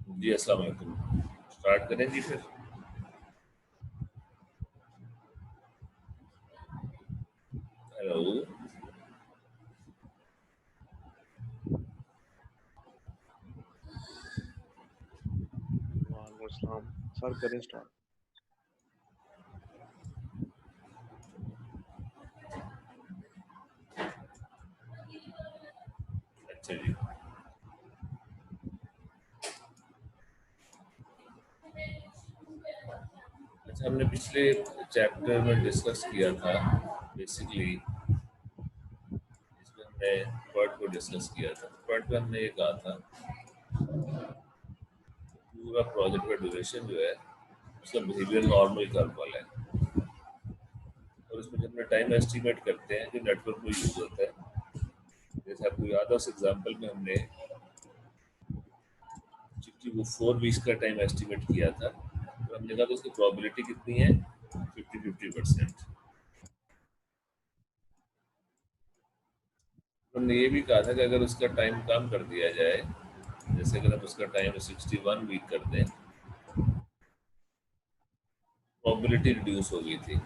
जी अस्सलाम वालेकुम। स्टार्ट करें जी फिर। हेलो। वालेकुम अस्सलाम। सर करें स्टार्ट। अच्छा जी। अच्छा, हमने पिछले चैप्टर में डिस्कस किया था बेसिकली, इसमें हमने वर्ड को डिस्कस किया था। वर्ड पे हमने ये कहा था पूरा प्रोजेक्ट का ड्यूरेशन जो है उसका बिहेवियर नॉर्मल कर्व वाला है, और उसमें जब हम टाइम एस्टिमेट करते हैं जो नेटवर्क में यूज होता है, जैसे आपको याद है उस एग्जाम्पल में हमने 4 वीक्स का टाइम एस्टिमेट किया था, तो हमने कहा कि उसकी प्रोबेबिलिटी कितनी है, 50-50%। हमने ये भी कहा था कि अगर उसका टाइम कम कर दिया जाए, जैसे अगर हम उसका टाइम 61 वीक कर दें, प्रोबेबिलिटी रिड्यूस हो गई थी।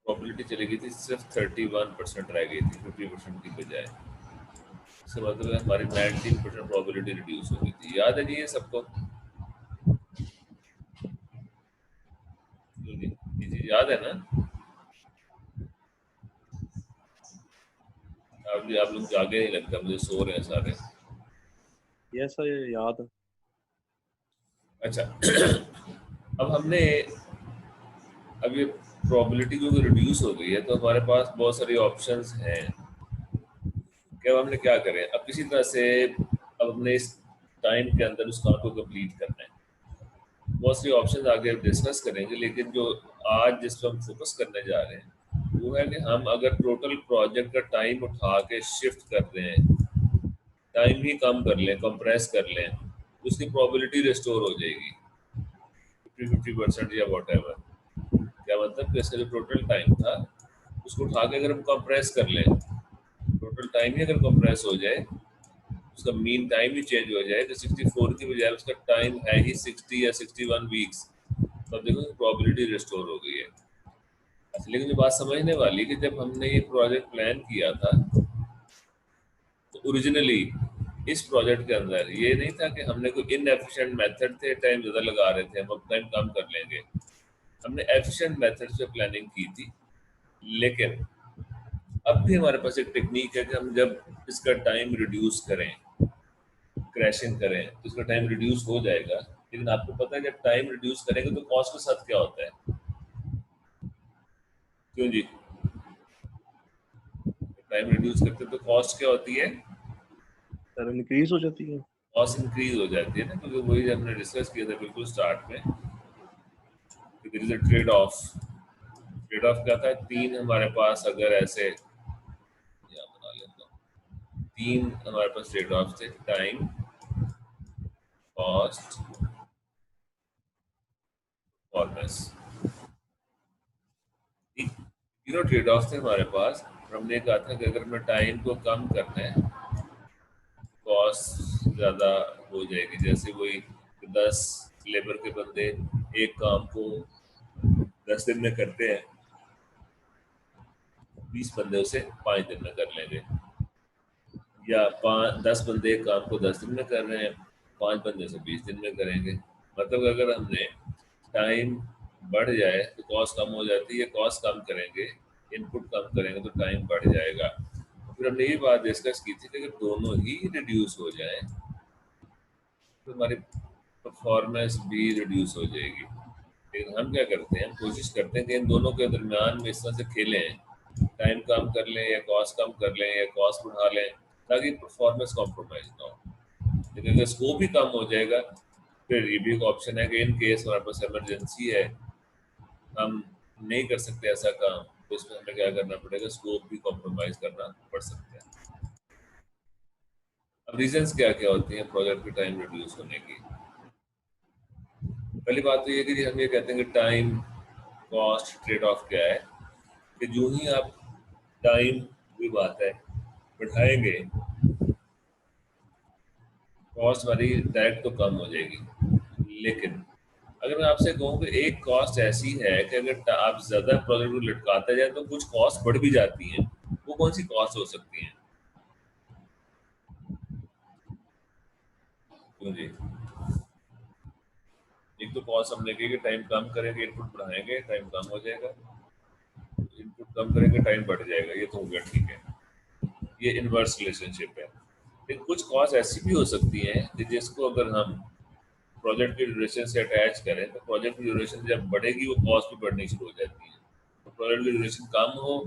प्रोबेबिलिटी चली गई थी, सिर्फ 31% रह गई थी 50% की बजाय। इसका मतलब है हमारी 19% प्रोबेबिलिटी रिड्यूस हो गई थी। याद है जी ये सबको? ये चीज याद है ना? आप लोग जागे नहीं लगता, मुझे सो रहे हैं सारे। ये सर याद है। अच्छा। अब हमने, अब ये प्रोबेबिलिटी जो रिड्यूस हो गई है तो हमारे पास बहुत सारी ऑप्शंस हैं कि अब हमने क्या करें। अब किसी तरह से अब हमने इस टाइम के अंदर उस काम को कंप्लीट करना है। बहुत सारी ऑप्शंस आगे डिस्कस करेंगे, लेकिन जो आज जिस पर हम फोकस करने जा रहे हैं वो है कि हम अगर टोटल प्रोजेक्ट का टाइम उठा के शिफ्ट कर रहे हैं, टाइम ही कम कर लें, कंप्रेस कर लें, तो उसकी प्रोबेबिलिटी रिस्टोर हो जाएगी 50-50% या वॉट एवर। क्या मतलब कि इसका जो टोटल टाइम था उसको उठा के अगर हम कंप्रेस कर लें, टोटल टाइम ही अगर कंप्रेस हो जाए, उसका मीन टाइम ही चेंज हो जाए, तो 64 की बजाय उसका टाइम है ही 60 या 61 वीक्स, तो अब देखो प्रोबेबिलिटी रिस्टोर हो गई है। अच्छा, लेकिन जो बात समझने वाली कि जब हमने ये प्रोजेक्ट प्लान किया था तो ओरिजिनली इस प्रोजेक्ट के अंदर ये नहीं था कि हमने कोई इनएफिशिएंट मेथड थे, टाइम ज़्यादा लगा रहे थे, हम अब टाइम कम कर लेंगे। हमने एफिशिएंट मेथड से प्लानिंग की थी, लेकिन अब भी हमारे पास एक टेक्निक है कि हम जब इसका टाइम रिड्यूस करें, क्रैशिंग करें, तो इसका टाइम रिड्यूस हो जाएगा। लेकिन आपको पता है जब टाइम रिड्यूस करेंगे तो कॉस्ट के साथ क्या होता है? क्यों जी? टाइम रिड्यूस करते तो कॉस्ट क्या होती है? सर इंक्रीज हो जाती है। कॉस्ट इंक्रीज हो जाती है ना, क्योंकि वही हमने डिस्कस किया था बिल्कुल स्टार्ट में कि there is a trade off. Trade off क्या था? तीन हमारे पास अगर ऐसे या बना लेता हूँ, तीन हमारे पास ट्रेड ऑफ थे, टाइम, कॉस्ट, परफॉर्मेंस। तीनों ट्रेड ऑफ थे हमारे पास, और हमने कहा था कि अगर हमें टाइम को कम करना है, कॉस्ट ज़्यादा हो जाएगी। जैसे वही 10 लेबर के बंदे एक काम को 10 दिन में करते हैं, 20 बंदे उसे 5 दिन में कर लेंगे, या 10 बंदे एक काम को 10 दिन में कर रहे हैं, 5 बंदे से 20 दिन में करेंगे। मतलब अगर हमने टाइम बढ़ जाए तो कॉस्ट कम हो जाती है, कॉस्ट कम करेंगे, इनपुट कम करेंगे तो टाइम बढ़ जाएगा। फिर हमने ये बात डिस्कस की थी कि अगर दोनों ही रिड्यूस हो जाए तो हमारी परफॉर्मेंस भी रिड्यूस हो जाएगी। लेकिन हम क्या करते हैं, हम कोशिश करते हैं कि इन दोनों के दरमियान में इस तरह से खेलें, टाइम कम कर लें या कॉस्ट कम कर लें या कॉस्ट बढ़ा लें, ताकि परफॉर्मेंस कॉम्प्रोमाइज ना हो। लेकिन अगर स्कोप ही कम हो जाएगा, फिर ये भी एक ऑप्शन है कि इन केस हमारे पास इमरजेंसी है, हम नहीं कर सकते ऐसा काम, तो इसमें हमें क्या करना पड़ेगा, स्कोप भी कॉम्प्रोमाइज करना पड़ सकता है। अब रीजंस क्या क्या होती हैं प्रोजेक्ट के टाइम रिड्यूस होने की? पहली बात तो ये कि हम ये कहते हैं कि टाइम कॉस्ट ट्रेड ऑफ क्या है, कि जो ही आप टाइम, भी बात है, बढ़ाएंगे कॉस्ट हमारी डायरेक्ट तो कम हो जाएगी, लेकिन अगर मैं आपसे कहूँ कि एक कॉस्ट ऐसी है कि अगर आप ज्यादा प्रोजेक्ट को लटकाते जाए तो कुछ कॉस्ट बढ़ भी जाती हैं, वो कौन सी कॉस्ट हो सकती है? क्यों जी? एक तो कॉस्ट हमने कही कि टाइम कम करेंगे, इनपुट बढ़ाएंगे, टाइम कम हो जाएगा, इनपुट कम करेंगे, टाइम बढ़ जाएगा, ये तो हो गया, ठीक है, ये इनवर्स रिलेशनशिप है। लेकिन कुछ कॉस्ट ऐसी भी हो सकती हैं कि जिसको अगर हम प्रोजेक्ट की ड्यूरेशन से अटैच करें तो प्रोजेक्ट की ड्यूरेशन जब बढ़ेगी वो कॉस्ट भी बढ़नी शुरू हो जाती है। तो प्रोजेक्ट की ड्यूरेशन कम हो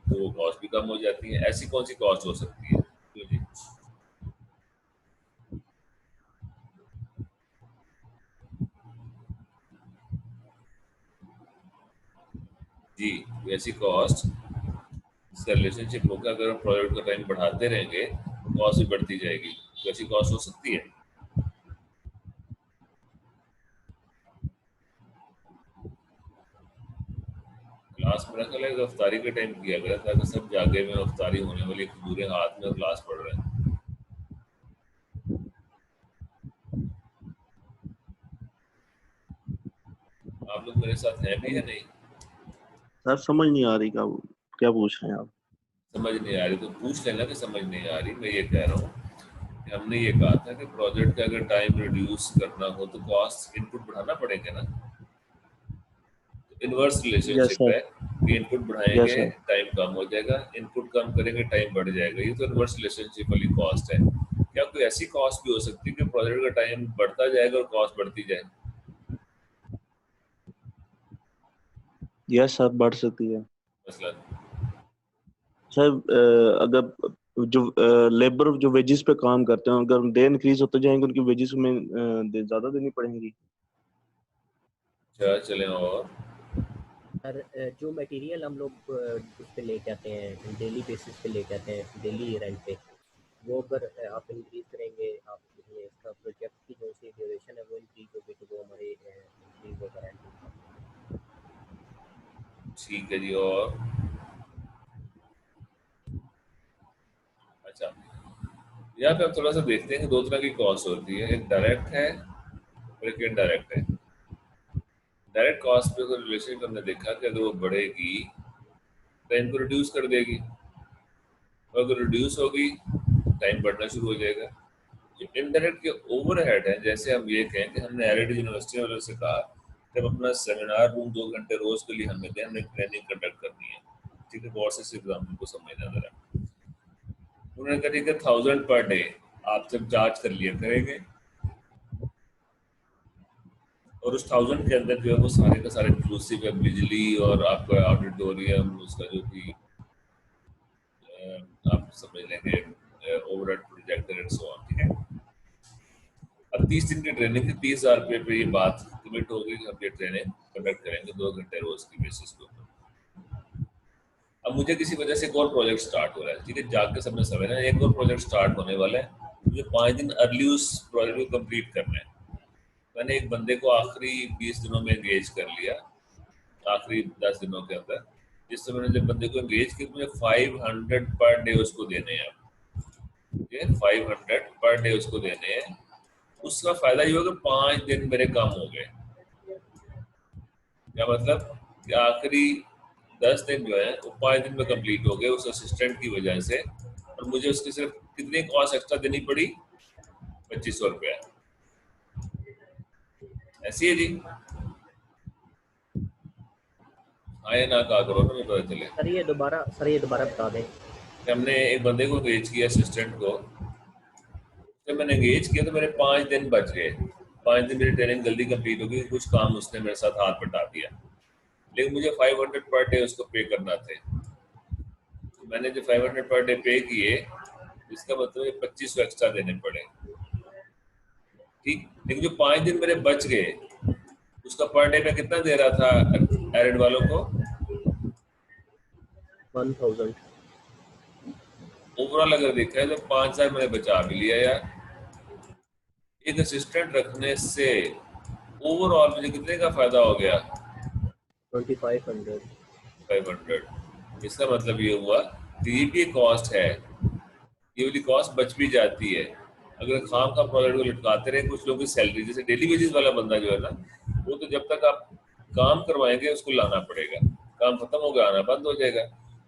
तो वो कॉस्ट भी कम हो जाती है। ऐसी कौन सी कॉस्ट हो सकती है? तो जी वैसी कॉस्ट इसका रिलेशनशिप होगा, अगर हम प्रोजेक्ट का टाइम बढ़ाते रहेंगे तो कॉस्ट भी बढ़ती जाएगी। वैसी कॉस्ट हो सकती है। क्लास में रखा है अफ्तारी के टाइम किया गया था कि सब जागे में अफ्तारी होने वाली, पूरे हाथ में क्लास पढ़ रहे हैं। आप लोग मेरे साथ हैं भी या नहीं? सर समझ नहीं आ रही, क्या क्या पूछ रहे हैं आप? समझ नहीं आ रही तो पूछ लेना कि समझ नहीं आ रही। मैं ये कह रहा हूँ कि हमने ये कहा था कि प्रोजेक्ट का अगर टाइम रिड्यूस करना हो तो कॉस्ट इनपुट बढ़ाना पड़ेगा ना। तो इनवर्स यस रिलेशनशिप सर। है कि इनपुट यस बढ़ाएंगे सर। टाइम कम हो जाएगा, इनपुट कम करेंगे टाइम बढ़ जाएगा। ये तो इनवर्स रिलेशनशिप वाली कॉस्ट है। क्या कोई ऐसी कॉस्ट भी हो सकती है कि प्रोजेक्ट का टाइम बढ़ता जाएगा और कॉस्ट बढ़ती जाए? यस सर, बढ़ सकती है। मसलन सर अगर जो लेबर जो वेजेस पे काम करते हैं, अगर डे इंक्रीज होते जाएंगे उनकी वेजेस में ज्यादा देनी पड़ेंगी। अच्छा चलें और सर जो मटेरियल हम लोग उस पे लेके आते हैं, डेली बेसिस पे लेके आते हैं, डेली रेंट पे, वो अगर आप इंक्रीज करेंगे, आप ये इसका प्रोजेक्ट की जो सी ड्यूरेशन है वो इंक्रीज होगी तो वो हमारे इंक्रीज होगा रेंट। ठीक है जी। और अच्छा, यहाँ पे हम थोड़ा सा देखते हैं कि दो तरह की कॉस्ट होती है, एक डायरेक्ट है और एक इनडायरेक्ट है। डायरेक्ट कॉस्ट पे अगर रिलेशन हमने देखा कि अगर वो बढ़ेगी टाइम को रिड्यूस कर देगी, और अगर रिड्यूस होगी टाइम बढ़ना शुरू हो जाएगा। जो इनडायरेक्ट के ओवरहेड है, जैसे हम ये कहें कि हमने एरिड यूनिवर्सिटी वालों से कहा कि हम अपना सेमिनार रूम 2 घंटे रोज के लिए हमें दें, हमने ट्रेनिंग कंडक्ट करनी है। ठीक है, बहुत से एग्जाम्पल को समझना जरा। उन्होंने कहा ठीक है 1000 पर डे आप जब चार्ज कर लिया करेंगे, और उस 1000 के अंदर जो है वो सारे का सारे इंक्लूसिव है, बिजली और आपका ऑडिटोरियम, उसका जो भी आप समझ लेंगे overhead projector and so on. ठीक है, अब 30 दिन की ट्रेनिंग थी, 30,000 रुपये पे ये बात कमिट हो गई कि हम ये ट्रेनिंग कंडक्ट करेंगे 2 घंटे रोज की बेसिस पे। अब मुझे किसी वजह से एक और प्रोजेक्ट स्टार्ट हो रहा है, ठीक है, जाके सबने समझना है एक और प्रोजेक्ट स्टार्ट होने वाला है, मुझे 5 दिन अर्ली उस प्रोजेक्ट को कंप्लीट करना है। मैंने एक बंदे को आखिरी 20 दिनों में एंगेज कर लिया, आखिरी 10 दिनों के अंदर। जिस समय मैंने जब बंदे को एंगेज किया मुझे 500 पर डे उसको देने हैं। ठीक है, 500 पर डे उसको देने हैं। उसका फायदा ये होगा 5 दिन मेरे कम हो गए। क्या मतलब कि आखिरी 10 दिन जो है वो 5 दिन में कंप्लीट हो गए उस असिस्टेंट की वजह से, और मुझे उसकी सिर्फ कितनी कॉस्ट एक्स्ट्रा देनी पड़ी? 2500 रुपया। ऐसी है जी, हाँ या ना कहा करो ना, मुझे पता चले। सर ये दोबारा बता दें। हमने एक बंदे को एंगेज किया, असिस्टेंट को, जब मैंने एंगेज किया तो मेरे 5 दिन बच गए। 5 दिन मेरी ट्रेनिंग जल्दी कंप्लीट हो गई, कुछ काम उसने मेरे साथ हाथ बटा दिया, लेकिन मुझे 500 पर डे उसको पे करना थे। तो मैंने जो 500 पर डे पे किए, इसका मतलब 2500 एक्स्ट्रा देने पड़े। ठीक, लेकिन जो 5 दिन मेरे बच गए उसका पर डे मैं कितना दे रहा था एरिड वालों को? 1000। ओवरऑल अगर देखा है तो 5000 मैंने बचा भी लिया यार। एक असिस्टेंट रखने से ओवरऑल मुझे कितने का फायदा हो गया? 2500। 500। इसका मतलब ये हुआ कि ये भी एक कॉस्ट है, ये वाली कॉस्ट बच भी जाती है। अगर खाम खा प्रोजेक्ट को लटकाते रहे कुछ लोगों की सैलरी, जैसे डेली वेजेस वाला बंदा जो है ना, वो तो जब तक आप काम करवाएंगे उसको लाना पड़ेगा, काम खत्म हो गया आना बंद हो जाएगा।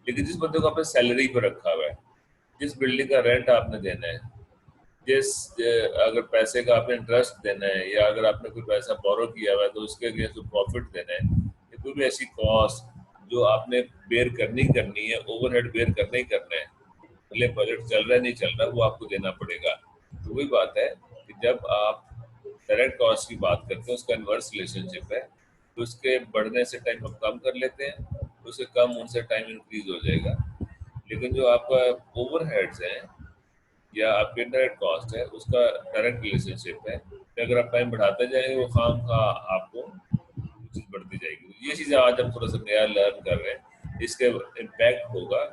लेकिन जिस बंदे को आपने सैलरी पर रखा हुआ है, जिस बिल्डिंग का रेंट आपने देना है, जिस अगर पैसे का आपने इंटरेस्ट देना है, या अगर आपने कोई पैसा बोरो किया हुआ है तो उसके अगेंस्ट प्रॉफिट देना है, या कोई भी ऐसी कॉस्ट जो आपने बेयर करनी है, ओवरहेड बेयर करना ही करना है, भले प्रोजेक्ट चल रहा है नहीं चल रहा, वो आपको देना पड़ेगा। तो वही बात है कि जब आप डायरेक्ट कॉस्ट की बात करते हैं, उसका इन्वर्स रिलेशनशिप है, तो उसके बढ़ने से टाइम हम कम कर लेते हैं, उससे कम उनसे टाइम इंक्रीज हो जाएगा। लेकिन जो आपका ओवरहेड्स हैं या आपके इनडायरेक्ट कॉस्ट है, उसका डायरेक्ट रिलेशनशिप है कि अगर आप टाइम बढ़ाते जाएंगे वो खाम खा आपको चीज़ बढ़ती जाएगी। ये चीज़ें आज हम थोड़ा सा नया लर्न कर रहे हैं, इसके इम्पैक्ट होगा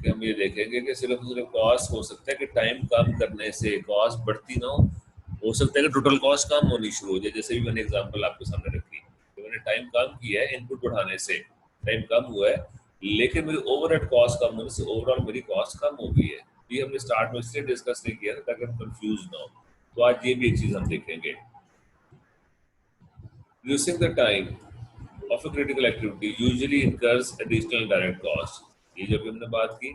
कि हम ये देखेंगे कि सिर्फ कॉस्ट हो सकता है कि टाइम कम करने से कॉस्ट बढ़ती ना हो सकता है कि टोटल कॉस्ट कम होनी शुरू हो जाए। जैसे भी मैंने एग्जांपल आपके सामने रखी कि मैंने टाइम कम किया है, इनपुट बढ़ाने से टाइम कम हुआ है, लेकिन मेरी ओवरहेड कॉस्ट कम होने से ओवरऑल मेरी कॉस्ट कम हो गई है। ये हमने स्टार्ट में इसलिए डिस्कस नहीं किया था ताकि हम कंफ्यूज ना हो। तो आज ये भी एक चीज हम देखेंगे। Reducing the time of a critical activity usually incurs additional direct cost। ये जो भी हमने बात की,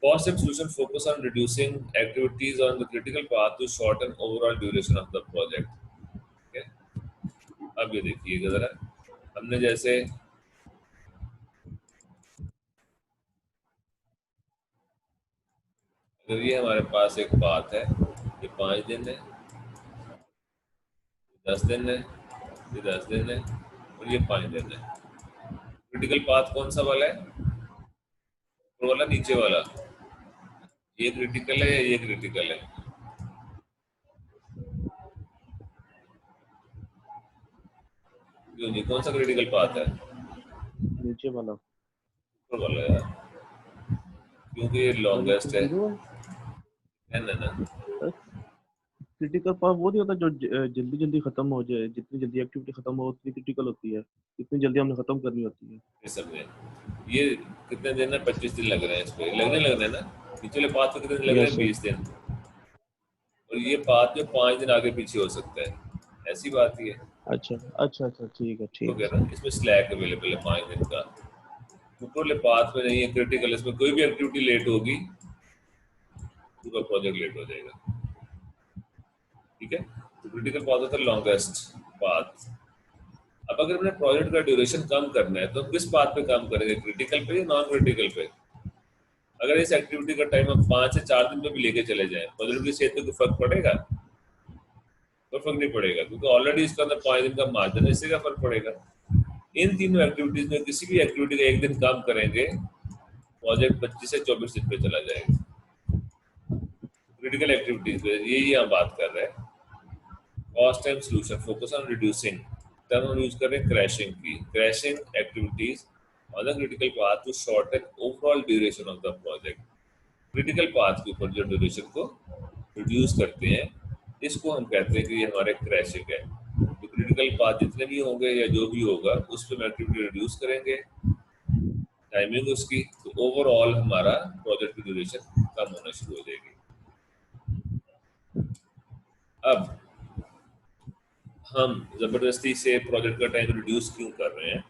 cost and solution focus on reducing activities on the critical path to shorten overall duration of the project। Okay? अब ये देखिएगा जरा, हमने जैसे अगर ये हमारे पास एक बात है, ये 5 दिन है, 10 दिन है, ये 10 दिन है और ये 5 दिन है। क्रिटिकल पाथ कौन सा वाला है? ऊपर वाला नीचे वाला? ये क्रिटिकल है या ये क्रिटिकल है? क्यों जी, कौन सा क्रिटिकल पाथ है? नीचे वाला। ऊपर वाला यार, क्योंकि ये लॉन्गेस्ट है। ना क्रिटिकल पाथ वो नहीं होता जो जल्दी जल्दी खत्म हो जाए, जितनी जल्दी एक्टिविटी खत्म हो उतनी क्रिटिकल होती है, जितनी जल्दी हमने खत्म करनी होती है। ये समझे? ये कितने दिन है? 25 दिन लग रहे हैं इस पे, लगने लग रहे हैं ना। नीचे वाले पाथ पे कितने दिन लग रहे हैं? 20 दिन। और ये पाथ जो 5 दिन आगे पीछे हो सकता है, ऐसी बात ही है। अच्छा अच्छा अच्छा, ठीक है तो ठीक कह है। रहा इसमें स्लैक अवेलेबल है 5 दिन का। ऊपर वाले पाथ में नहीं है क्रिटिकल, इसमें कोई भी एक्टिविटी लेट होगी पूरा प्रोजेक्ट लेट हो जाएगा। ठीक है, तो क्रिटिकल पाथ होता है लॉन्गेस्ट पाथ। अब अगर हमने प्रोजेक्ट का ड्यूरेशन कम करना है तो हम किस पाथ पे काम करेंगे, क्रिटिकल पे या नॉन क्रिटिकल पे? अगर इस एक्टिविटी का टाइम हम 5 से 4 दिन में भी लेके चले जाएं, प्रोजेक्ट की सेहत पे कोई फर्क पड़ेगा? कोई फर्क नहीं पड़ेगा, क्योंकि ऑलरेडी इसके अंदर 5 दिन का मार्जिन है, इससे क्या फर्क पड़ेगा? इन तीनों एक्टिविटीज में किसी भी एक्टिविटी का एक दिन कम करेंगे, प्रोजेक्ट 25 से 24 दिन पे चला जाएगा। क्रिटिकल एक्टिविटीज पे यही हम बात कर रहे हैं। Cost and solution focus on reducing, तब हम यूज कर रहे हैं क्रैशिंग की, crashing activities on the critical path to shorten overall duration of the project. Critical path के ऊपर जो ड्यूरेशन को रिड्यूस करते हैं, इसको हम कहते हैं कि ये हमारे क्रैशिंग है। तो क्रिटिकल पाथ जितने भी होंगे या जो भी होगा उस पर हम एक्टिविटी रिड्यूस करेंगे, टाइमिंग उसकी, तो ओवरऑल हमारा प्रोजेक्ट की ड्यूरेशन कम होना शुरू हो जाएगी। अब हम जबरदस्ती से प्रोजेक्ट का टाइम रिड्यूस क्यों कर रहे हैं,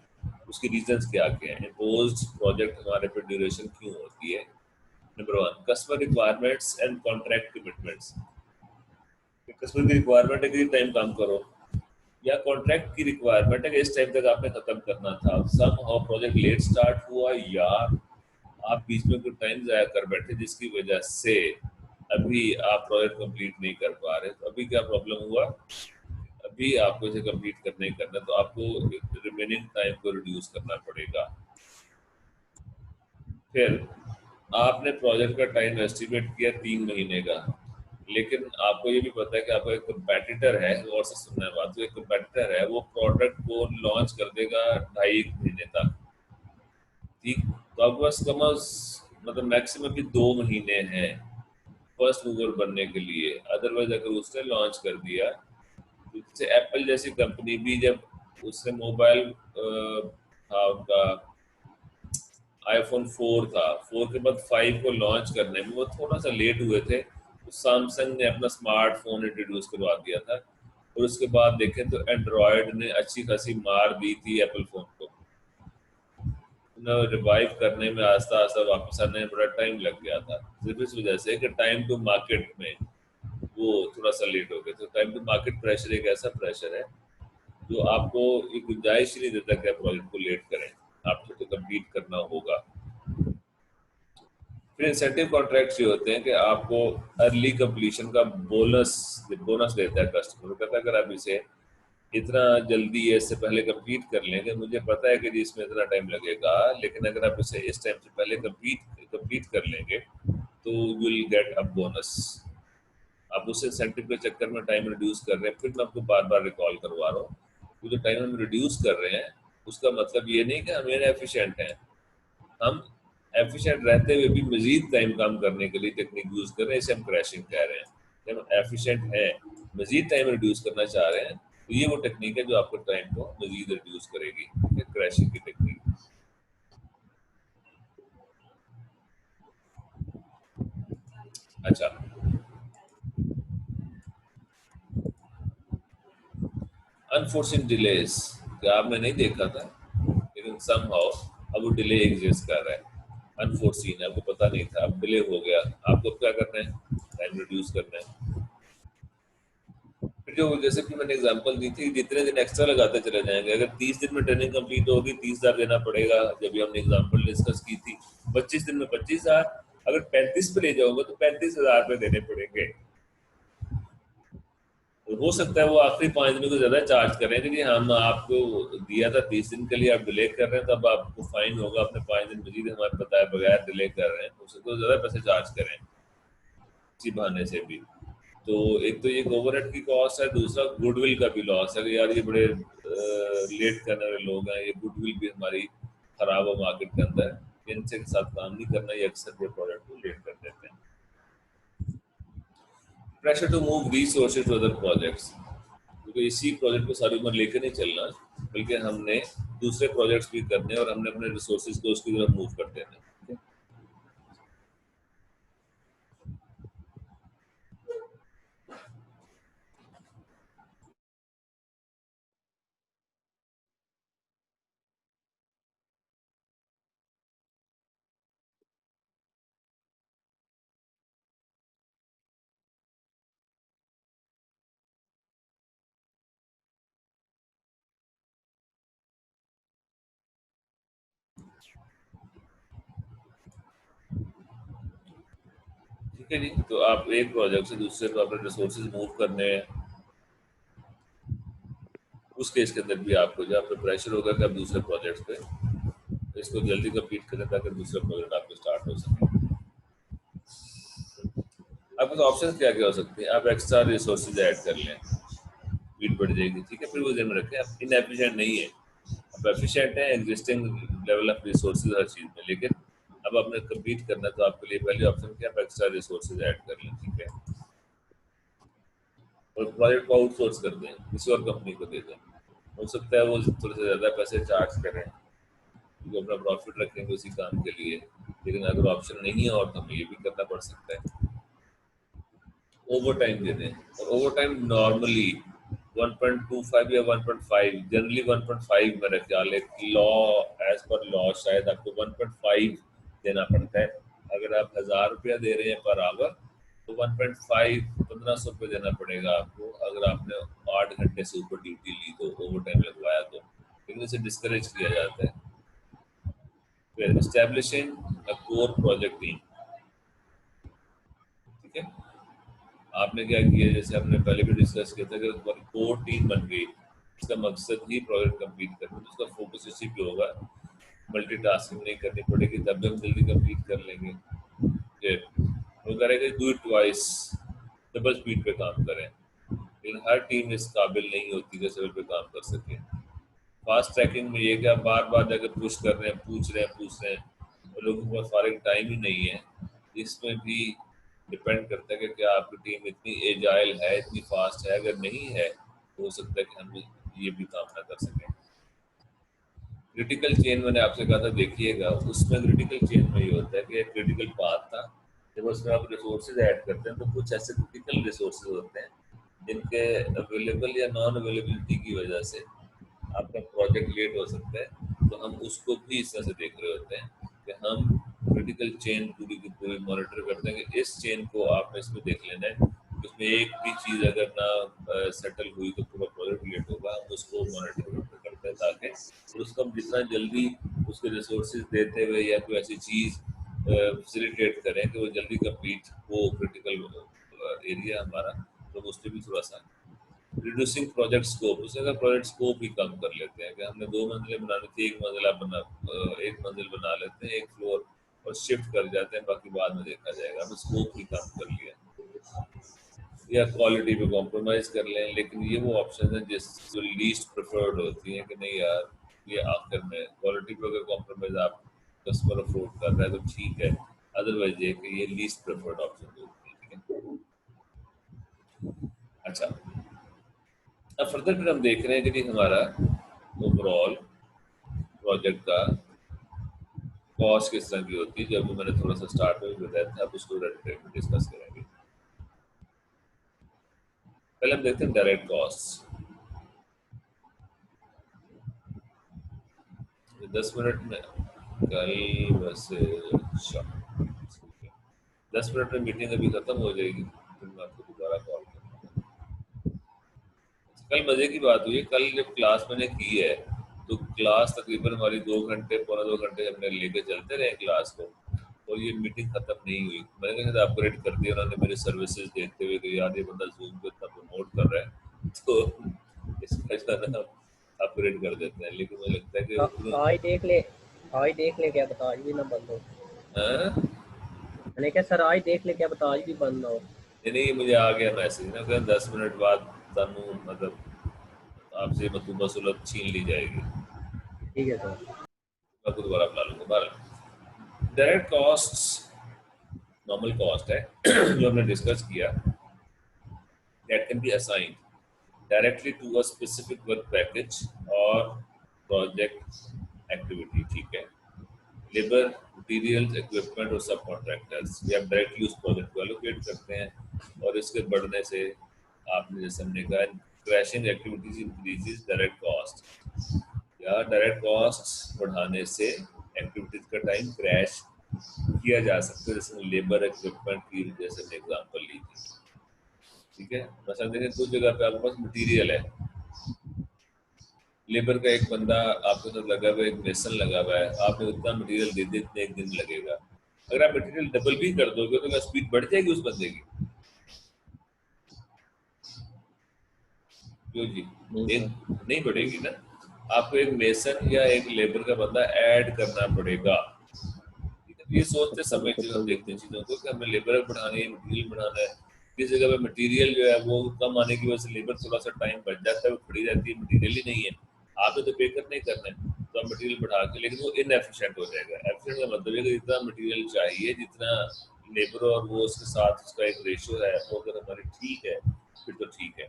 उसकी रीजंस क्या क्या हैं, इम्पोज्ड प्रोजेक्ट हमारे पे ड्यूरेशन क्यों होती है? Number 1, customer requirements and contract commitments. Customer की रिक्वायरमेंट है कि टाइम काम करो, या कॉन्ट्रैक्ट की रिक्वायरमेंट है कि इस टाइम तक आपने खत्म करना था, somehow project late start हुआ, या आप बीच में कोई टाइम जाया कर बैठे जिसकी वजह से अभी आप प्रोजेक्ट कंप्लीट नहीं कर पा रहे। तो अभी क्या प्रॉब्लम हुआ, अभी आपको इसे कंप्लीट करना ही करना, तो आपको रिमेनिंग टाइम को रिड्यूस करना पड़ेगा। फिर आपने प्रोजेक्ट का टाइम एस्टिमेट किया 3 महीने का, लेकिन आपको ये भी पता है कि आपका एक कंपेटिटर है, और से सुनना है बात, तो एक कंपेटिटर है वो प्रोडक्ट को लॉन्च कर देगा 2.5 महीने तक। ठीक, तो आपके पास कम मतलब मैक्सिमम भी 2 महीने हैं फर्स्ट मूवर बनने के लिए। अदरवाइज अगर उसने लॉन्च कर दिया, जैसे एप्पल जैसी कंपनी भी जब उसने मोबाइल था उनका iPhone 4 था, 4 के बाद 5 को लॉन्च करने में वो थोड़ा सा लेट हुए थे, सैमसंग ने अपना स्मार्टफोन इंट्रोड्यूस करवा दिया था और उसके बाद देखें तो एंड्रॉयड ने अच्छी खासी मार दी थी एप्पल फोन को। उन्हें रिवाइव करने में आस्ता आस्ता वापस आने में बड़ा टाइम लग गया था, सिर्फ इस वजह से कि टाइम टू मार्केट में वो थोड़ा सा लेट हो गए। तो टाइम टू मार्केट प्रेशर एक ऐसा प्रेशर है जो आपको एक गुंजाइश नहीं देता कि आप प्रोजेक्ट को लेट करें, आपको तो कंप्लीट करना होगा। फिर इंसेंटिव कॉन्ट्रैक्ट्स ये होते हैं कि आपको अर्ली कंप्लीशन का बोनस देता है कस्टमर, कहता है अगर आप इसे इतना जल्दी इससे पहले कंप्लीट कर लेंगे, मुझे पता है कि जी इसमें इतना टाइम लगेगा, लेकिन अगर आप इसे इस टाइम से पहले कंप्लीट कर लेंगे तो विल गेट अ बोनस। आप उस इंसेंटिव के चक्कर में टाइम रिड्यूस कर रहे हैं। फिर मैं आपको बार बार रिकॉल करवा रहा हूँ, जो टाइम हम रिड्यूस कर रहे हैं उसका मतलब ये नहीं कि हम इनएफिशिएंट हैं, हम एफिशिएंट रहते हुए भी मजीद टाइम काम करने के लिए टेक्निक यूज कर रहे हैं, इसे हम क्रैशिंग कह रहे हैं। जब हम एफिशिएंट हैं, मजीद टाइम रिड्यूस करना चाह रहे हैं, तो ये वो टेक्निक है जो आपको टाइम को मजीद रिड्यूस करेगी, क्रैशिंग की टेक्निक। अच्छा, अनफोर्सिंग डिलेस, क्या आपने नहीं देखा था, लेकिन समहाउ अब वो डिले एग्जिस्ट कर रहा है। अनफोर्सीन है, आपको पता नहीं था, अब डिले हो गया, आपको क्या करना है, टाइम रिड्यूस करना है। फिर जो जैसे कि मैंने एग्जांपल दी थी, जितने दिन एक्स्ट्रा लगाते चले जाएंगे, अगर 30 दिन में ट्रेनिंग कंप्लीट होगी 30,000 देना पड़ेगा, जब भी हमने एग्जांपल डिस्कस की थी। 25 दिन में 25,000, अगर 35 पे ले जाओगे तो 35,000 रुपये देने पड़ेंगे। तो हो सकता है वो आखिरी 5 दिन को ज्यादा चार्ज करें, क्योंकि हम आपको दिया था 30 दिन के लिए, आप डिले कर रहे हैं, तब आपको फाइन होगा, अपने 5 दिन मजीद हमारे बताए बगैर डिले कर रहे हैं, उससे तो ज्यादा पैसे चार्ज करें इसी बहाने से भी। तो एक तो ये ओवरहेड की कॉस्ट है, दूसरा गुडविल का भी लॉस है कि यार ये बड़े लेट करने वाले लोग हैं, ये गुडविल भी हमारी खराब है मार्केट के अंदर, इनसे के साथ काम नहीं करना, ये अक्सर ये प्रोडक्ट को लेट कर देते हैं। Pressure to move resources to other projects, क्योंकि इसी प्रोजेक्ट को सारी उम्र लेकर नहीं चलना, बल्कि हमने दूसरे प्रोजेक्ट्स भी करने और हमने अपने रिसोर्सेज को उसकी तरफ मूव कर देना। ठीक है जी, तो आप एक प्रोजेक्ट से दूसरे पर अपने रिसोर्सेज मूव करने हैं, उस केस के अंदर भी आपको जहाँ पे प्रेशर होगा कि आप दूसरे प्रोजेक्ट पे इसको जल्दी कंप्लीट करें ताकि दूसरा प्रोजेक्ट आपको स्टार्ट हो सके। आपके पास ऑप्शन क्या क्या हो सकते हैं, आप एक्स्ट्रा रिसोर्सेज ऐड कर लें, स्पीड बढ़ जाएगी, ठीक है। फिर वो ध्यान में रखें आप इनएफिशिएंट नहीं है, आप एफिशिएंट हैं एग्जिस्टिंग लेवल ऑफ रिसोर्सेज हर चीज़ में, लेकिन अब आपने कंप्लीट करना तो आपके लिए पहले ऑप्शन क्या, आप एक्स्ट्रा रिसोर्सेज ऐड कर लें, ठीक है, और प्रोजेक्ट को आउटसोर्स कर दें, किसी और कंपनी को दे दें। हो सकता है वो थोड़े से ज़्यादा पैसे चार्ज करें, वो अपना प्रॉफिट रखेंगे उसी काम के लिए, लेकिन अगर ऑप्शन नहीं है और तो हमें ये भी करना पड़ सकता है। ओवर टाइम दे दें, और ओवर टाइम नॉर्मली 1.25 या 1.5, जनरली 1.5 मेरा ख्याल है, लॉ एज पर लॉ शायद आपको 1.5 देना पड़ता है। अगर आप 1,000 रुपया दे रहे हैं पर आवर तो 1.5 1,500 रुपये देना पड़ेगा आपको, अगर आपने 8 घंटे से ऊपर ड्यूटी ली तो, ओवर टाइम लगवाया तो, लेकिन इसे डिस्करेज किया जाता है। फिर establishing a core project team, ठीक है, आपने क्या किया, जैसे हमने पहले भी डिस्कस किया था कि तुम्हारी कोर टीम बन गई, इसका मकसद ही प्रोजेक्ट कंप्लीट करना, तो उसका फोकस इसी पे होगा, मल्टीटास्किंग नहीं करनी पड़ेगी, तब भी हम जल्दी कंप्लीट कर लेंगे। वो करेगा do it twice, double speed पे काम करें, लेकिन हर टीम इस काबिल नहीं होती कि सिविल पे काम कर सके। फास्ट ट्रैकिंग में ये कि आप बार बार जाकर पुश कर रहे हैं, पूछ रहे हैं, और लोगों के पास फारिग टाइम ही नहीं है। इसमें भी डिपेंड करता है कि क्या आपकी टीम इतनी एजाइल है, इतनी फास्ट है, अगर नहीं है तो हो सकता है कि हम ये भी काम ना कर सकें। क्रिटिकल चेन मैंने आपसे कहा था देखिएगा, उसमें क्रिटिकल चेन में ये होता है कि एक क्रिटिकल पाथ था, जब उसमें आप रिसोर्सेज ऐड करते हैं तो कुछ ऐसे क्रिटिकल रिसोर्सेज होते हैं जिनके अवेलेबल या नॉन अवेलेबिलिटी की वजह से आपका प्रोजेक्ट लेट हो सकता है। तो हम उसको भी इस तरह से देख रहे होते हैं कि हम क्रिटिकल चेन पूरी की पूरी मॉनिटर करते हैं कि इस चेन को आपने इसमें देख लेना है, उसमें एक भी चीज़ अगर ना सेटल हुई तो पूरा प्रोजेक्ट लेट होगा। हम उसको मॉनिटर करते हैं ताकि उसको हम जितना जल्दी उसके रिसोर्सेज देते हुए या कोई ऐसी चीज़ फैसिलिटेट करें कि वो जल्दी कंप्लीट हो क्रिटिकल एरिया हमारा, तो उस पर भी थोड़ा सा रिड्यूसिंग प्रोजेक्ट स्कोप, उससे का प्रोजेक्ट स्कोप भी कम कर लेते हैं कि हमने 2 मंजिलें बनानी थी, एक मंजिल बना लेते हैं, एक फ्लोर और शिफ्ट कर जाते हैं, बाकी बाद में देखा जाएगा। हमने स्कोप भी कम कर लिया या क्वालिटी पे कॉम्प्रोमाइज कर लें। लेकिन ये वो ऑप्शन है जिस जो लीस्ट प्रेफर्ड होती हैं कि नहीं यार ये आखिर में क्वालिटी पे अगर कॉम्प्रोमाइज आप कस्टमर अफोर्ड कर रहा है तो ठीक है, अदरवाइज ये कि ये लीस्ट प्रेफर्ड ऑप्शन होती है। ठीक है, अच्छा, अब फर्दर फिर हम देख रहे हैं कि जी हमारा ओवरऑल प्रोजेक्ट का कॉस्ट किस तरह की होती है, जो अभी मैंने थोड़ा सा स्टार्ट में भी बताया था, अब उसको डिस्कस करेंगे। पहले हम देखते हैं डायरेक्ट कॉस्ट। 10 मिनट में कल वैसे 10 मिनट में मीटिंग अभी खत्म हो जाएगी, फिर मैं आपको दोबारा कॉल करूँगा। कल मजे की बात हुई है, कल जब क्लास मैंने की है तो क्लास तकरीबन हमारी 2 घंटे, पौने 2 घंटे हमने लेके चलते रहे क्लास को, और ये मीटिंग खत्म नहीं हुई। मैंने कहा अपग्रेड कर दिया उन्होंने मेरे सर्विसेज देखते हुए कि यार ये बंदा जूम को इतना प्रमोट कर रहा है तो इसका जो अपग्रेड कर देते हैं। लेकिन मुझे लगता है कि आज देख ले क्या बता, आज भी ना बंद हो। हाँ? मैंने कहा सर आज देख ले क्या बता, आज भी बंद ना हो। नहीं, मुझे आ गया मैसेज ना कि 10 मिनट बाद तनु मतलब आपसे मतलूबा सुलभ छीन ली जाएगी। ठीक है सर, मैं आपको दोबारा बुला लूंगा। बहरहाल डायरेक्ट कॉस्ट नॉर्मल कॉस्ट है जो हमने डिस्कस किया, that can be assigned directly to a specific work package or project activity। ठीक है, लेबर, मटीरियल्स, इक्विपमेंट और सब कॉन्ट्रैक्टर्स ये आप डायरेक्टली उस प्रोजेक्ट को एलोकेट करते हैं, और इसके बढ़ने से आपने जैसे हमने कहा crashing activities increases direct cost, या डायरेक्ट कॉस्ट बढ़ाने से एक्टिविटीज का टाइम क्रैश किया जा सकता है, जैसे लेबर इक्विपमेंट की जैसे हमने एग्जांपल ली थी। ठीक है, मसलन देखें कुछ जगह पे आपके पास मटेरियल है, लेबर का एक बंदा आपके साथ लगा हुआ है, एक मेसन लगा हुआ है, आपने उतना मटेरियल दे दे इतने एक दिन लगेगा। अगर आप मटेरियल डबल भी कर दोगे तो क्या स्पीड बढ़ जाएगी उस बंदे की? क्यों जी? नहीं बढ़ेगी ना। आपको एक मेसन या एक लेबर का बंदा ऐड करना पड़ेगा। ये सोचते समय जो हम देखते हैं चीजों को कि हमें लेबर बढ़ानी है, मटेरियल बढ़ाना है। किस जगह पे मटेरियल जो है वो कम आने की वजह से लेबर थोड़ा सा टाइम बच जाता है, वो खड़ी रहती है, मटेरियल ही नहीं है, आपने तो पे कर नहीं करना है, तो आप मटेरियल बढ़ा के, लेकिन वो इनएफिशिएंट हो जाएगा। एफिशिएंट का मतलब है कि जितना मटेरियल चाहिए, जितना लेबर और वो उसके साथ उसका एक रेशियो है, वो अगर हमारी ठीक है फिर तो ठीक है।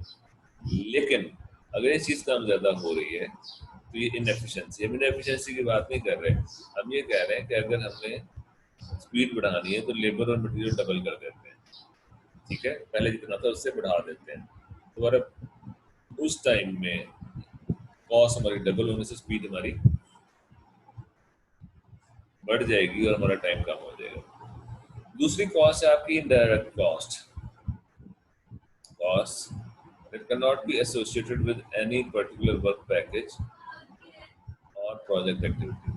लेकिन अगर ये चीज़ कम ज़्यादा हो रही है तो ये इनएफिशिएंसी, हम इनएफिशिएंसी की बात नहीं कर रहे, हम ये कह रहे हैं कि अगर हमने स्पीड बढ़ानी है तो लेबर और मटेरियल डबल कर देते हैं। ठीक है, पहले जितना था उससे बढ़ा देते हैं, तो अगर उस टाइम में कॉस्ट हमारी डबल होने से स्पीड हमारी बढ़ जाएगी और हमारा टाइम कम हो जाएगा। दूसरी कॉस्ट है आपकी indirect cost. Cost that cannot be associated with any particular work package or project activity।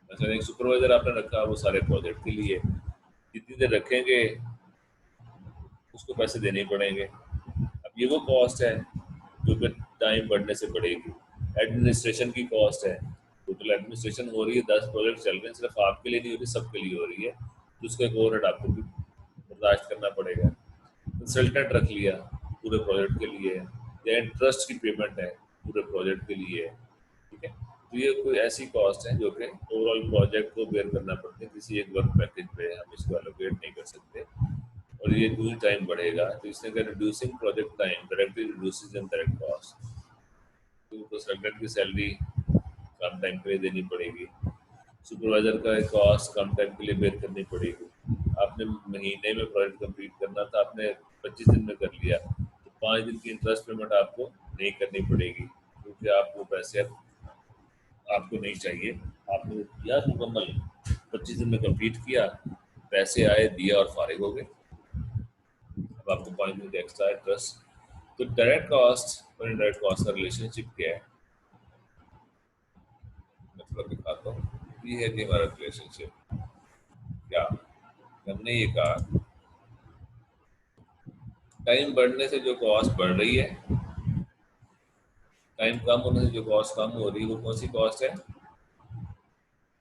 मतलब एक सुपरवाइजर आपने रखा वो सारे प्रोजेक्ट के लिए, जितनी देर रखेंगे उसको पैसे देने पड़ेंगे। अब ये वो कॉस्ट है जो कि टाइम बढ़ने से बढ़ेगी। एडमिनिस्ट्रेशन की कॉस्ट है, टोटल एडमिनिस्ट्रेशन हो रही है, 10 प्रोजेक्ट चल रहे हैं, सिर्फ आपके लिए नहीं हो रही, सबके लिए हो रही है, तो उसका एक ओवरहेड आपको भी बर्दाश्त करना पड़ेगा। कंसल्टेंट रख लिया पूरे प्रोजेक्ट के लिए, या इंटरेस्ट की पेमेंट है पूरे प्रोजेक्ट के लिए। ठीक है, तो ये कोई ऐसी कॉस्ट है जो कि ओवरऑल प्रोजेक्ट को बेयर करना पड़ता है, किसी एक वर्क पैकेज पे हम इसको एलोकेट नहीं कर सकते, और ये दूर टाइम बढ़ेगा। तो इसने कहा reducing project time directly reduces indirect cost. तो कंसल्टेंट की सैलरी कम टाइम के लिए देनी पड़ेगी, सुपरवाइजर का कॉस्ट कम टाइम के लिए बेयर करनी पड़ेगी, आप आपने महीने में प्रोजेक्ट कंप्लीट करना था, आपने 25 दिन में कर लिया, तो 5 दिन की इंटरेस्ट पेमेंट आपको नहीं करनी पड़ेगी, क्योंकि आप वो पैसे आपको नहीं चाहिए। आपने किया मुकम्मल 25 दिन में कंप्लीट किया, पैसे आए, दिया और फारिग हो गए। अब आपको 5 दिन का एक्स्ट्रा इंटरेस्ट। तो डायरेक्ट कॉस्ट और इनडायरेक्ट कॉस्ट का रिलेशनशिप क्या है, मैं थोड़ा दिखाता हूँ। ये है कि हमारा रिलेशनशिप क्या, हमने ये कहा टाइम बढ़ने से जो कॉस्ट बढ़ रही है, टाइम कम होने से जो कॉस्ट कम हो रही है, वो कौन सी कॉस्ट है?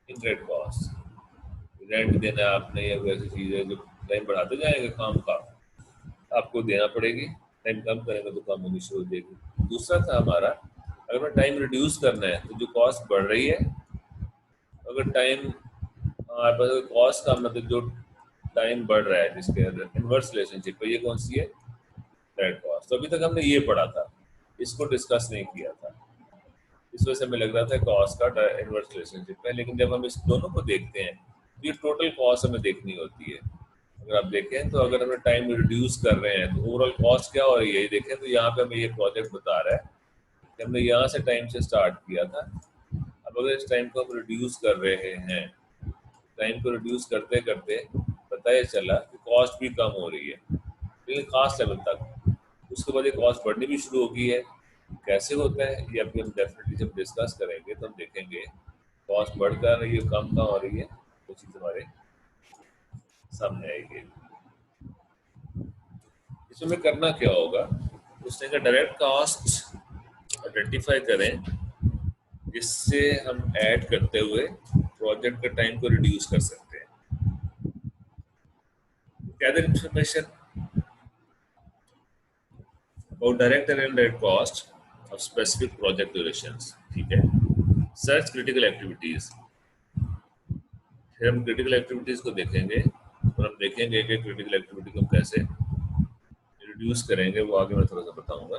Indirect cost. रेंट देना है आपने, या वैसी चीज़ है जो टाइम बढ़ाते जाएंगे काम का, आपको देना पड़ेगी। टाइम कम करेंगे तो कम होनी शुरू हो जाएगी। दूसरा था हमारा, अगर मैं टाइम रिड्यूस करना है तो जो कॉस्ट बढ़ रही है, अगर टाइम हमारे पास कॉस्ट कम है तो जो टाइम बढ़ रहा है जिसके अंदर इनवर्स रिलेशनशिप है, ये कौन सी है? Direct cost. तो अभी तक हमने ये पढ़ा था, इसको डिस्कस नहीं किया था, इस वजह से हमें लग रहा था कॉस्ट का इनवर्स रिलेशनशिप है। लेकिन जब हम इस दोनों को देखते हैं तो ये टोटल कॉस्ट हमें देखनी होती है। अगर आप देखें तो अगर हमें टाइम रिड्यूस कर रहे हैं तो ओवरऑल कॉस्ट क्या हो रही है, ये देखें तो यहाँ पे हमें ये प्रोजेक्ट बता रहा है कि हमने यहाँ से टाइम से स्टार्ट किया था। अब अगर इस टाइम को हम रिड्यूस कर रहे हैं, टाइम को रिड्यूस करते करते पता ये चला कि कॉस्ट भी कम हो रही है, लेकिन खास लेवल तक। उसके बाद ये कॉस्ट बढ़नी भी शुरू हो गई है। कैसे होता है ये अभी हम डेफिनेटली जब डिस्कस करेंगे तो हम देखेंगे कॉस्ट बढ़ कर रही है, कम कहाँ हो रही है, वो चीज़ हमारे सामने आएगी। इसमें करना क्या होगा, उसने का डायरेक्ट कॉस्ट आइडेंटिफाई करें जिससे हम ऐड करते हुए प्रोजेक्ट का टाइम को रिड्यूस कर सकते हैं। Gather information about direct and indirect cost of specific project durations। ठीक है, सर्च क्रिटिकल एक्टिविटीज। फिर हम क्रिटिकल एक्टिविटीज को देखेंगे और हम देखेंगे कि क्रिटिकल एक्टिविटी को हम कैसे रिड्यूस करेंगे, वो आगे मैं थोड़ा सा बताऊंगा।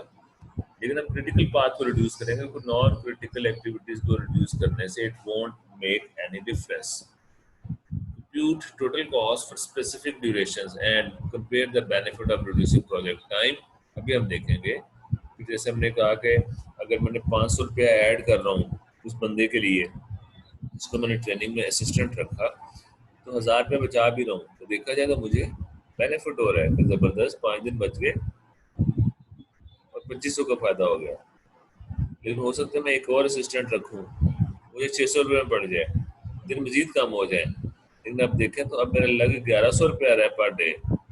लेकिन हम क्रिटिकल पाथ को रिड्यूस करेंगे, तो नॉन क्रिटिकल एक्टिविटीज को रिड्यूस करने से it won't make any difference. Compute total cost for specific durations and compare the benefit of reducing project time। अभी हम देखेंगे कि जैसे हमने कहा कि अगर मैंने 500 रुपया ऐड कर रहा हूँ उस बंदे के लिए जिसको मैंने ट्रेनिंग में असिस्टेंट रखा, तो 1000 रुपया बचा भी रहा हूँ, तो देखा जाए तो मुझे बेनिफिट हो रहा है कि ज़बरदस्त 5 दिन बच गए और 2500 का फायदा हो गया। लेकिन हो सकता है मैं एक और असिस्टेंट रखूँ, मुझे 600 रुपये में पड़ जाए, दिन मजीद कम हो जाए। लेकिन अब देखें तो अब मेरा लग 1100 रुपया रहा पर डे,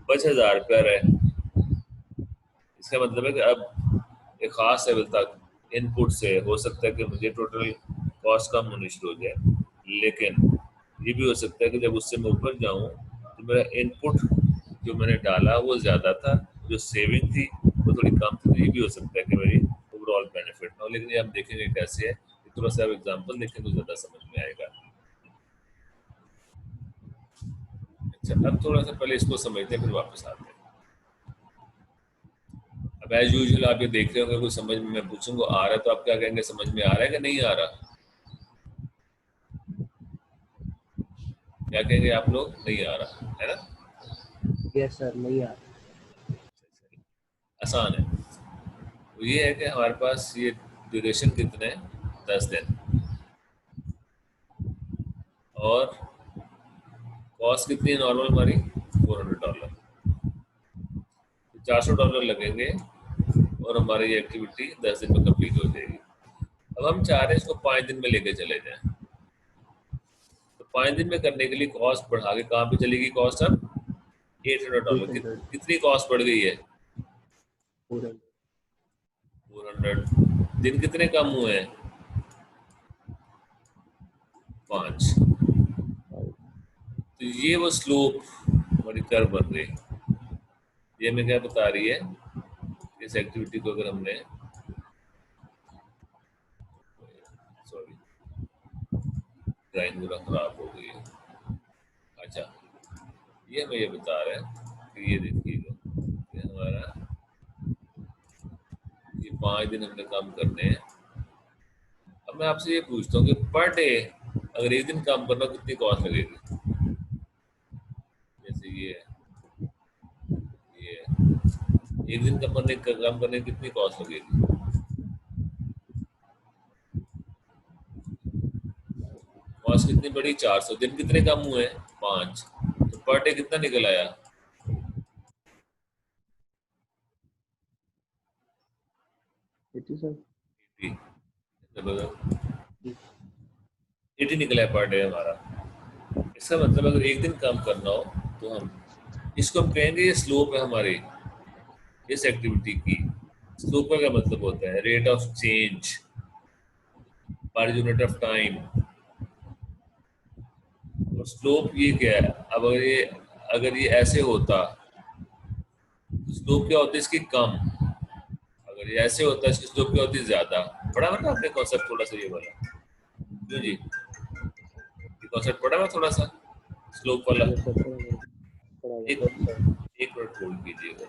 बच 1000 रुपया रहे। इसका मतलब है कि अब एक खास लेवल तक इनपुट से हो सकता है कि मुझे टोटल कॉस्ट कम होनी शुरू हो जाए, लेकिन ये भी हो सकता है कि जब उससे मैं ऊपर जाऊँ तो मेरा इनपुट जो मैंने डाला वो ज़्यादा था, जो सेविंग थी वो थोड़ी कम थी। तो ये भी हो सकता है कि मेरी ओवरऑल बेनिफिट ना हो। लेकिन ये हम देखेंगे कैसे है, थोड़ा सा एग्जाम्पल देखें तो ज़्यादा समझ में आएगा। अच्छा, अब थोड़ा सा पहले इसको समझते हैं फिर वापस आते हैं। अब एज यूजुअल आप ये देख रहे होंगे, कोई समझ में मैं पूछूंगा आ रहा है तो आप क्या कहेंगे, समझ में आ रहा है कि नहीं आ रहा? क्या कहेंगे आप लोग? नहीं आ रहा है ना? यस सर, नहीं आ रहा। आसान है। तो ये है कि हमारे पास ये ड्यूरेशन कितने, 10 दिन, और कॉस्ट कितनी है नॉर्मल हमारी, $400। $400 लगेंगे और हमारी ये एक्टिविटी 10 दिन में कंप्लीट हो जाएगी। अब हम चाह रहे हैं इसको 5 दिन में लेके चले जाएं, तो 5 दिन में करने के लिए कॉस्ट बढ़ा के कहाँ पे चलेगी कॉस्ट? अब $800। कितनी कॉस्ट बढ़ गई है? 400। दिन कितने कम हुए हैं? 5। तो ये वो स्लोप हमारी कर्व बन रही, ये हमें क्या बता रही है, इस एक्टिविटी को अगर हमने, सॉरी ड्राइंग पूरा खराब हो गई है। अच्छा, ये हमें ये बता रहा है कि ये देखिएगा, ये हमारा ये 5 दिन हमने कम करने हैं। अब मैं आपसे ये पूछता हूँ कि पर डे अगर एक दिन काम करना कितनी कॉस्ट लगेगी? जैसे ये है एक दिन काम करने की कितनी कॉस्ट लगेगी? कॉस्ट कितनी बड़ी? 400। दिन कितने काम हुए हैं? 5। तो पर डे कितना निकल आया? 80 सर। 80 निकला है पर डे हमारा। इसका मतलब अगर एक दिन काम करना हो तो हम इसको हम कहेंगे ये स्लोप है हमारी इस एक्टिविटी की। स्लोप का क्या मतलब होता है? Rate of change per unit of time. और स्लोप ये क्या है? अब अगर ये ऐसे होता तो स्लोप क्या होती है इसकी? कम। अगर ये ऐसे होता है इसकी स्लोप क्या होती है? ज्यादा। पढ़ा है ना आपने कॉन्सेप्ट थोड़ा सा ये वाला? क्यों जी, ये कॉन्सेप्ट पढ़ा है थोड़ा सा स्लोप वाला? यस सर, थोड़ा एक तो मिनट होल्ड कीजिएगा।